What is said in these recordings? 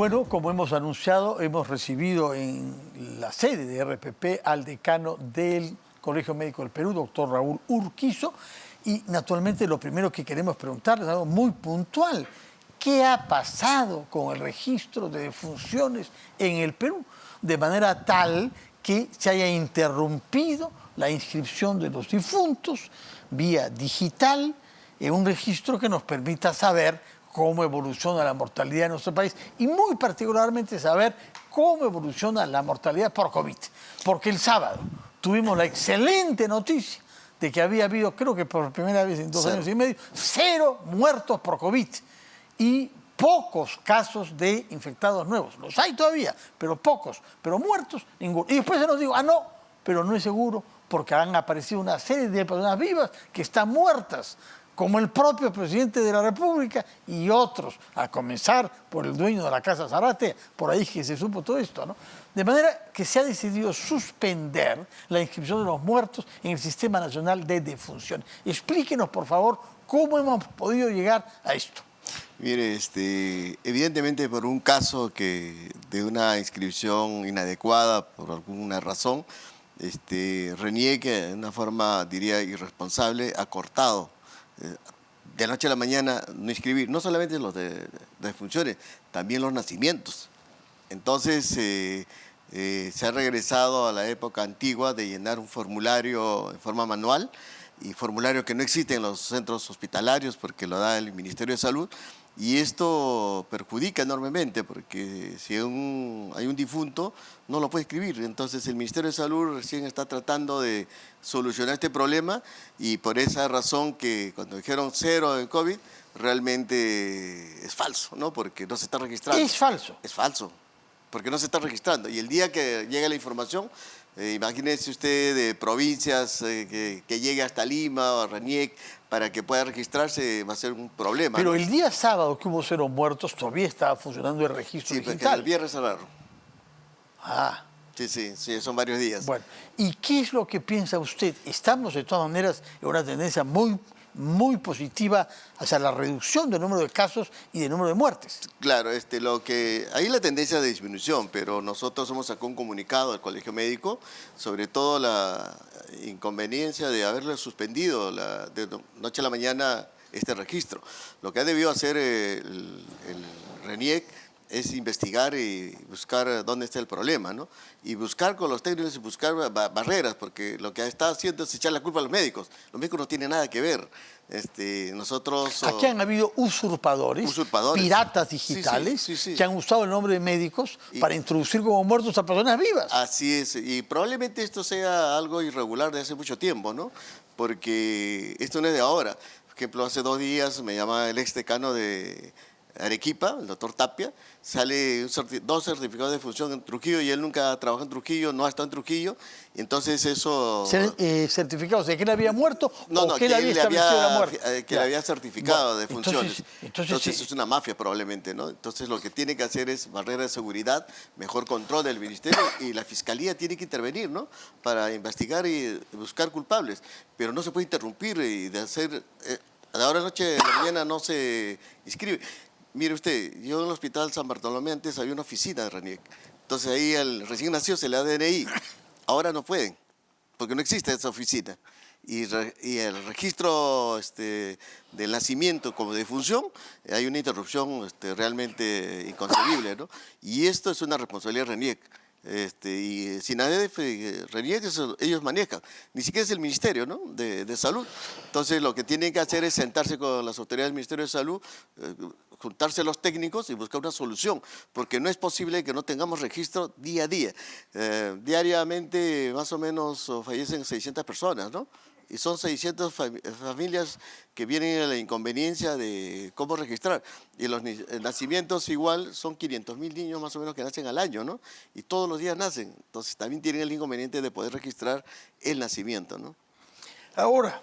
Bueno, como hemos anunciado, hemos recibido en la sede de RPP al decano del Colegio Médico del Perú, doctor Raúl Urquizo, y naturalmente lo primero que queremos preguntarle es algo muy puntual. ¿Qué ha pasado con el registro de defunciones en el Perú? De manera tal que se haya interrumpido la inscripción de los difuntos vía digital en un registro que nos permita saber cómo evoluciona la mortalidad en nuestro país y muy particularmente saber cómo evoluciona la mortalidad por COVID. Porque el sábado tuvimos la excelente noticia de que había habido, creo que por primera vez en 2 años y medio, 0 muertos por COVID y pocos casos de infectados nuevos. Los hay todavía, pero pocos. Pero muertos, ninguno. Y después se nos dijo, no, pero no es seguro porque han aparecido una serie de personas vivas que están muertas, como el propio presidente de la República y otros, a comenzar por el dueño de la Casa Zárate, por ahí que se supo todo esto, ¿no? De manera que se ha decidido suspender la inscripción de los muertos en el Sistema Nacional de Defunciones. Explíquenos, por favor, cómo hemos podido llegar a esto. Mire, evidentemente por un caso de una inscripción inadecuada por alguna razón, RENIEC, de una forma, diría, irresponsable, ha cortado de la noche a la mañana no inscribir, no solamente los de defunciones, también los nacimientos. Entonces se ha regresado a la época antigua de llenar un formulario en forma manual, y formulario que no existe en los centros hospitalarios porque lo da el Ministerio de Salud, y esto perjudica enormemente porque si hay un difunto no lo puede escribir. Entonces el Ministerio de Salud recién está tratando de solucionar este problema, y por esa razón que cuando dijeron 0 en COVID realmente es falso, ¿no? Porque no se está registrando. Es falso. Es falso, porque no se está registrando, y el día que llegue la información, imagínese usted de provincias que llegue hasta Lima o a RENIEC para que pueda registrarse, va a ser un problema. Pero ¿no? el día sábado que hubo 0 muertos todavía estaba funcionando el registro digital. Sí, digital. porque el viernes cerraron. Ah. Sí, son varios días. Bueno, ¿y qué es lo que piensa usted? Estamos de todas maneras en una tendencia muy positiva hacia la reducción del número de casos y del número de muertes. Claro, hay la tendencia de disminución, pero nosotros hemos sacado un comunicado al Colegio Médico, sobre todo la inconveniencia de haberle suspendido de noche a la mañana este registro. Lo que ha debido hacer el RENIEC es investigar y buscar dónde está el problema, ¿no? Y buscar con los técnicos y buscar barreras, porque lo que está haciendo es echar la culpa a los médicos. Los médicos no tienen nada que ver. Aquí han habido usurpadores, piratas digitales, que han usado el nombre de médicos para introducir como muertos a personas vivas. Así es, y probablemente esto sea algo irregular de hace mucho tiempo, ¿no? Porque esto no es de ahora. Por ejemplo, hace 2 días me llama el ex decano de Arequipa, el doctor Tapia, sale 2 certificados de defunción en Trujillo, y él nunca trabajó en Trujillo, no ha estado en Trujillo, y entonces eso... ¿Certificados de que él había muerto o que él había establecido la muerte? Que le había certificado de funciones. Entonces es una mafia probablemente, ¿no? Entonces lo que tiene que hacer es barrera de seguridad, mejor control del Ministerio, y la Fiscalía tiene que intervenir, ¿no? Para investigar y buscar culpables, pero no se puede interrumpir y de hacer... a la hora de la noche, de la mañana no se inscribe. Mire usted, yo en el Hospital San Bartolomé antes había una oficina de RENIEC. Entonces ahí al recién nacido se le da DNI. Ahora no pueden, porque no existe esa oficina. Y el registro del nacimiento como defunción, hay una interrupción realmente inconcebible, ¿no? Y esto es una responsabilidad de RENIEC. Y SINADEF, RENIEC, ellos manejan, ni siquiera es el Ministerio, ¿no? de Salud. Entonces lo que tienen que hacer es sentarse con las autoridades del Ministerio de Salud, juntarse los técnicos y buscar una solución, porque no es posible que no tengamos registro día a día. Diariamente más o menos fallecen 600 personas, ¿no? Y son 600 familias que vienen a la inconveniencia de cómo registrar. Y los nacimientos igual son 500.000 niños más o menos que nacen al año, ¿no? Y todos los días nacen. Entonces también tienen el inconveniente de poder registrar el nacimiento, ¿no? Ahora,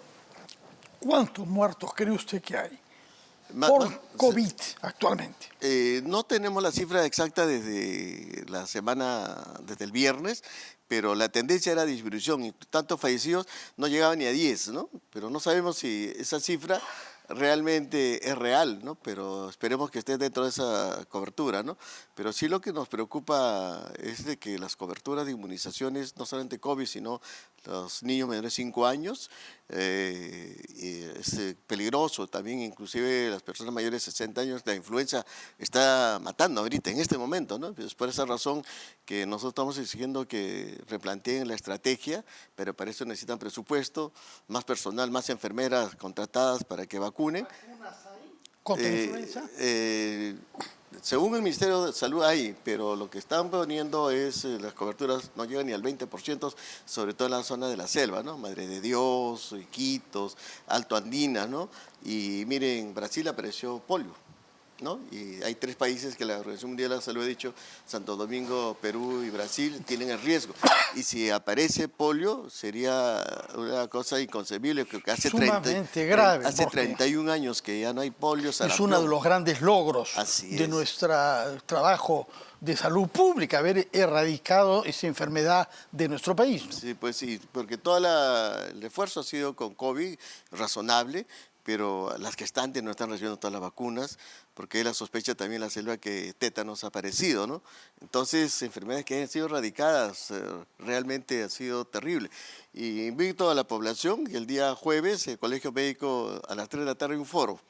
¿cuántos muertos cree usted que hay por COVID actualmente? No tenemos la cifra exacta desde desde el viernes, pero la tendencia era disminución, y tantos fallecidos no llegaban ni a 10, ¿no? Pero no sabemos si esa cifra realmente es real, ¿no? Pero esperemos que esté dentro de esa cobertura, ¿no? Pero sí lo que nos preocupa es de que las coberturas de inmunizaciones, no solamente COVID, sino los niños menores de 5 años, es peligroso también, inclusive las personas mayores de 60 años, la influenza está matando ahorita, en este momento, ¿no? Es por esa razón que nosotros estamos exigiendo que replanteen la estrategia, pero para eso necesitan presupuesto, más personal, más enfermeras contratadas para que vacunen. ¿Contra influenza? Según el Ministerio de Salud hay, pero lo que están poniendo es las coberturas no llegan ni al 20%, sobre todo en la zona de la selva, ¿no? Madre de Dios, Iquitos, Alto Andina, ¿no? Y miren, Brasil apareció polio, ¿no? Y hay 3 países que la Organización Mundial de la Salud ha dicho, Santo Domingo, Perú y Brasil, tienen el riesgo. Y si aparece polio, sería una cosa inconcebible, que hace, Sumamente grave, hace porque 31 años que ya no hay polio. es uno de los grandes logros de nuestro trabajo de salud pública, haber erradicado esa enfermedad de nuestro país. Sí, pues sí, porque todo el esfuerzo ha sido con COVID razonable, pero las gestantes no están recibiendo todas las vacunas, porque hay la sospecha también en la selva que tétanos ha aparecido, ¿no? Entonces, enfermedades que han sido erradicadas realmente ha sido terrible. Y invito a la población, que el día jueves, el Colegio Médico a las 3 de la tarde hay un foro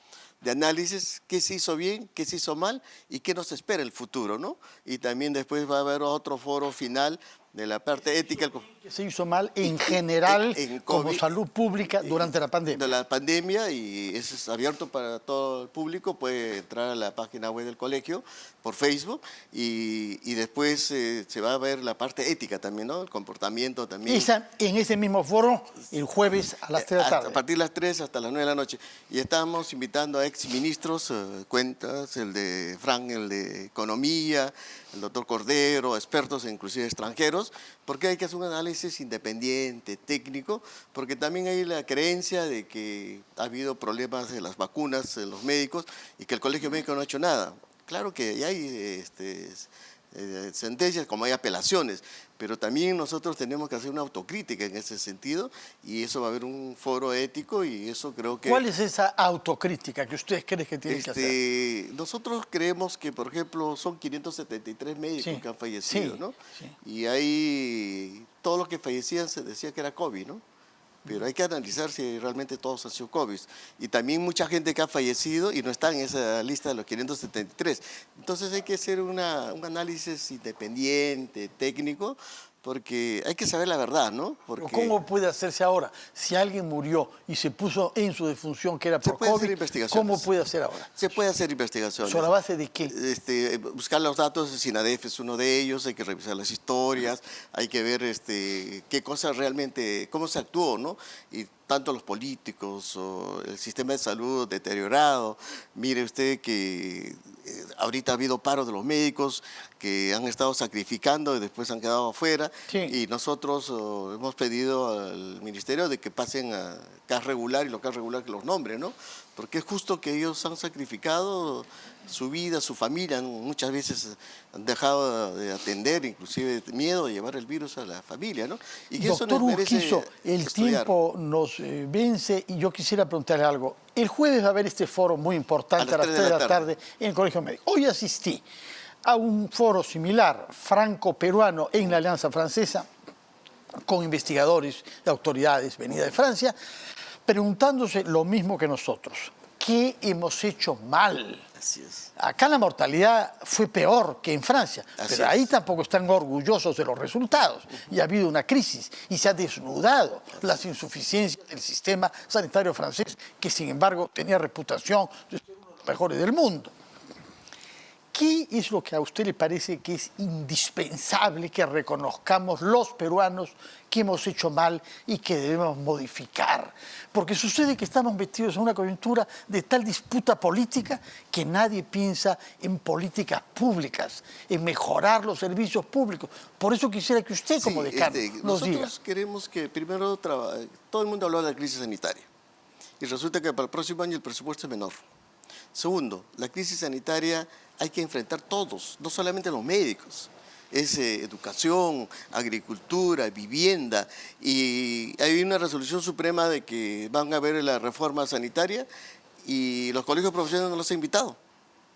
de análisis, qué se hizo bien, qué se hizo mal y qué nos espera el futuro, ¿no? Y también después va a haber otro foro final de la parte ética. Que se hizo mal en general como salud pública durante la pandemia. De la pandemia, y eso es abierto para todo el público, puede entrar a la página web del colegio por Facebook y después se va a ver la parte ética también, ¿no? El comportamiento también. En ese mismo foro, el jueves a las 3 de la tarde. A partir de las 3 hasta las 9 de la noche. Y estamos invitando a exministros, cuentas, el de Frank, el de Economía, el doctor Cordero, expertos inclusive extranjeros, porque hay que hacer un análisis independiente, técnico, porque también hay la creencia de que ha habido problemas de las vacunas en los médicos y que el Colegio Médico no ha hecho nada. Claro que ya hay sentencias, como hay apelaciones, pero también nosotros tenemos que hacer una autocrítica en ese sentido y eso va a haber un foro ético y eso creo que... ¿Cuál es esa autocrítica que ustedes creen que tienen que hacer? Nosotros creemos que, por ejemplo, son 573 médicos que han fallecido, ¿no? Sí. Y ahí todos los que fallecían se decía que era COVID, ¿no? Pero hay que analizar si realmente todos han sido COVID. Y también mucha gente que ha fallecido y no está en esa lista de los 573. Entonces hay que hacer un análisis independiente, técnico, porque hay que saber la verdad, ¿no? Porque ¿cómo puede hacerse ahora? Si alguien murió y se puso en su defunción que era por COVID, ¿cómo puede hacer ahora? Se puede hacer investigaciones. ¿Sobre la base de qué? Buscar los datos, SINADEF es uno de ellos, hay que revisar las historias, hay que ver qué cosas realmente, cómo se actuó, ¿no? Y tanto los políticos o el sistema de salud deteriorado. Mire usted que ahorita ha habido paros de los médicos que han estado sacrificando y después han quedado afuera. Sí. Y nosotros hemos pedido al ministerio de que pasen a CAS regular y lo CAS regular que los nombre, ¿no? Porque es justo que ellos han sacrificado su vida, su familia, muchas veces han dejado de atender, inclusive miedo de llevar el virus a la familia, ¿no? Y que Doctor Urquizo, el tiempo nos vence y yo quisiera preguntarle algo. El jueves va a haber este foro muy importante a las 3 de la tarde en el Colegio Médico. Hoy asistí a un foro similar, franco-peruano, en la Alianza Francesa, con investigadores de autoridades venidas de Francia, preguntándose lo mismo que nosotros. ¿Qué hemos hecho mal? Así es. Acá la mortalidad fue peor que en Francia, pero ahí tampoco están orgullosos de los resultados. Y ha habido una crisis y se ha desnudado las insuficiencias del sistema sanitario francés, que sin embargo tenía reputación de ser uno de los mejores del mundo. ¿Qué es lo que a usted le parece que es indispensable que reconozcamos los peruanos que hemos hecho mal y que debemos modificar? Porque sucede que estamos metidos en una coyuntura de tal disputa política que nadie piensa en políticas públicas, en mejorar los servicios públicos. Por eso quisiera que usted, como decano, nos diga. Nosotros queremos que primero todo el mundo habló de la crisis sanitaria y resulta que para el próximo año el presupuesto es menor. Segundo, la crisis sanitaria hay que enfrentar todos, no solamente los médicos. Es educación, agricultura, vivienda. Y hay una resolución suprema de que van a haber la reforma sanitaria y los colegios profesionales no los han invitado.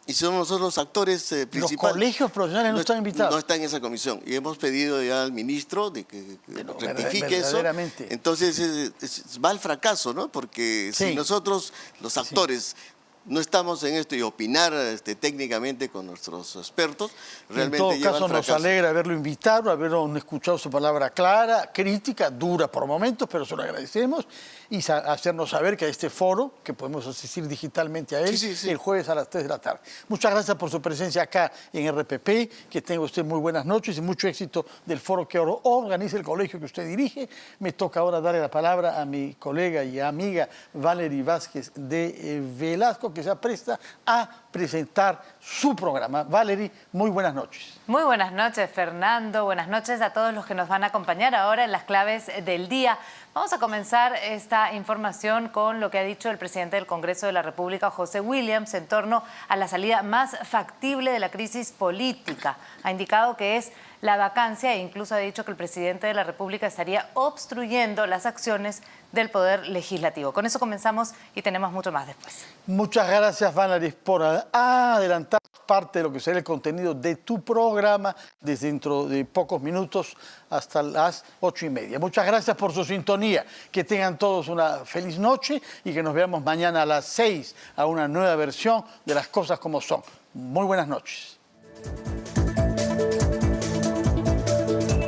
Y somos nosotros los actores principales. Los colegios profesionales no están invitados. No están en esa comisión. Y hemos pedido ya al ministro de que rectifique eso. Entonces va al fracaso, ¿no? Porque si nosotros, los actores, no estamos en esto y opinar técnicamente con nuestros expertos, realmente en todo caso nos alegra haberlo invitado, haberlo escuchado su palabra clara, crítica, dura por momentos, pero se lo agradecemos, y hacernos saber que a este foro, que podemos asistir digitalmente a él, el jueves a las 3 de la tarde. Muchas gracias por su presencia acá en RPP, que tenga usted muy buenas noches y mucho éxito del foro que organiza el colegio que usted dirige. Me toca ahora darle la palabra a mi colega y amiga Valery Vázquez de Velasco, que se apresta a presentar su programa. Valery, muy buenas noches. Muy buenas noches, Fernando. Buenas noches a todos los que nos van a acompañar ahora en las claves del día. Vamos a comenzar esta información con lo que ha dicho el presidente del Congreso de la República, José Williams, en torno a la salida más factible de la crisis política. Ha indicado que es la vacancia e incluso ha dicho que el presidente de la República estaría obstruyendo las acciones del Poder Legislativo. Con eso comenzamos y tenemos mucho más después. Muchas gracias, Valery, por adelantar parte de lo que será el contenido de tu programa desde dentro de pocos minutos hasta las 8:30. Muchas gracias por su sintonía. Que tengan todos una feliz noche y que nos veamos mañana a las 6 a una nueva versión de Las Cosas Como Son. Muy buenas noches.